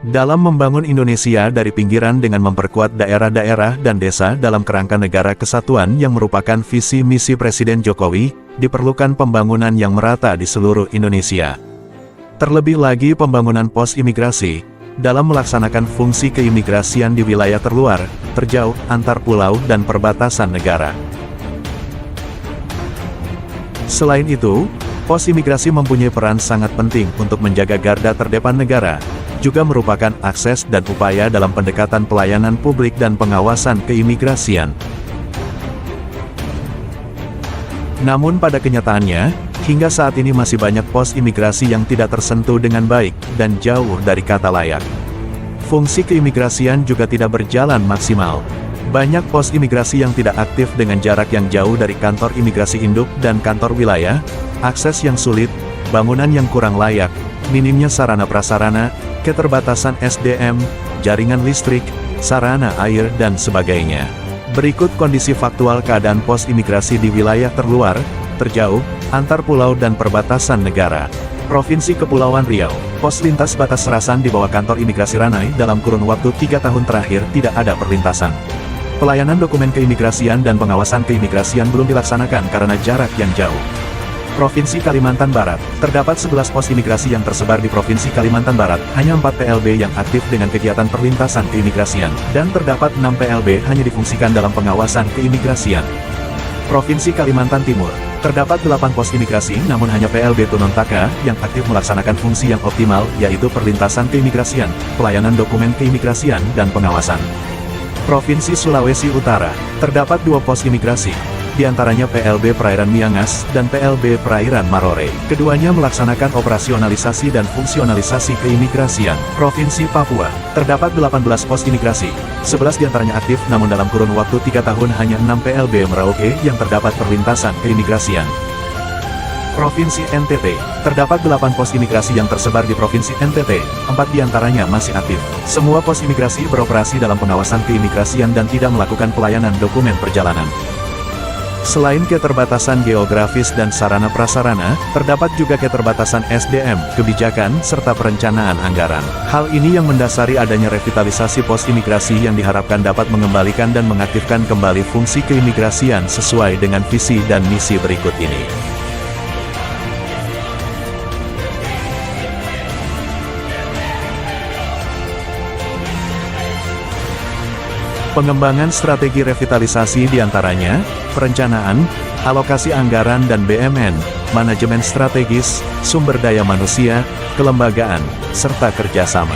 Dalam membangun Indonesia dari pinggiran dengan memperkuat daerah-daerah dan desa dalam kerangka negara kesatuan yang merupakan visi misi Presiden Jokowi, diperlukan pembangunan yang merata di seluruh Indonesia. Terlebih lagi pembangunan pos imigrasi, dalam melaksanakan fungsi keimigrasian di wilayah terluar, terjauh, antar pulau dan perbatasan negara. Selain itu, pos imigrasi mempunyai peran sangat penting untuk menjaga garda terdepan negara, juga merupakan akses dan upaya dalam pendekatan pelayanan publik dan pengawasan keimigrasian. Namun pada kenyataannya, hingga saat ini masih banyak pos imigrasi yang tidak tersentuh dengan baik, dan jauh dari kata layak. Fungsi keimigrasian juga tidak berjalan maksimal. Banyak pos imigrasi yang tidak aktif dengan jarak yang jauh dari kantor imigrasi induk dan kantor wilayah, akses yang sulit, bangunan yang kurang layak, minimnya sarana prasarana, keterbatasan SDM, jaringan listrik, sarana air dan sebagainya. Berikut kondisi faktual keadaan pos imigrasi di wilayah terluar, terjauh, antar pulau dan perbatasan negara. Provinsi Kepulauan Riau, pos lintas batas Serasan di bawah kantor imigrasi Ranai dalam kurun waktu 3 tahun terakhir tidak ada perlintasan. Pelayanan dokumen keimigrasian dan pengawasan keimigrasian belum dilaksanakan karena jarak yang jauh. Provinsi Kalimantan Barat, terdapat 11 pos imigrasi yang tersebar di Provinsi Kalimantan Barat, hanya 4 PLB yang aktif dengan kegiatan perlintasan keimigrasian, dan terdapat 6 PLB hanya difungsikan dalam pengawasan keimigrasian. Provinsi Kalimantan Timur, terdapat 8 pos imigrasi namun hanya PLB Tunontaka yang aktif melaksanakan fungsi yang optimal, yaitu perlintasan keimigrasian, pelayanan dokumen keimigrasian dan pengawasan. Provinsi Sulawesi Utara, terdapat 2 pos imigrasi, di antaranya PLB Perairan Miangas dan PLB Perairan Marore. Keduanya melaksanakan operasionalisasi dan fungsionalisasi keimigrasian. Provinsi Papua, terdapat 18 pos imigrasi, 11 diantaranya aktif namun dalam kurun waktu 3 tahun hanya 6 PLB Merauke yang terdapat perlintasan keimigrasian. Provinsi NTT, terdapat 8 pos imigrasi yang tersebar di Provinsi NTT, 4 diantaranya masih aktif. Semua pos imigrasi beroperasi dalam pengawasan keimigrasian dan tidak melakukan pelayanan dokumen perjalanan. Selain keterbatasan geografis dan sarana prasarana, terdapat juga keterbatasan SDM, kebijakan, serta perencanaan anggaran. Hal ini yang mendasari adanya revitalisasi pos imigrasi yang diharapkan dapat mengembalikan dan mengaktifkan kembali fungsi keimigrasian sesuai dengan visi dan misi berikut ini. Pengembangan strategi revitalisasi diantaranya, perencanaan, alokasi anggaran dan BMN, manajemen strategis, sumber daya manusia, kelembagaan, serta kerjasama.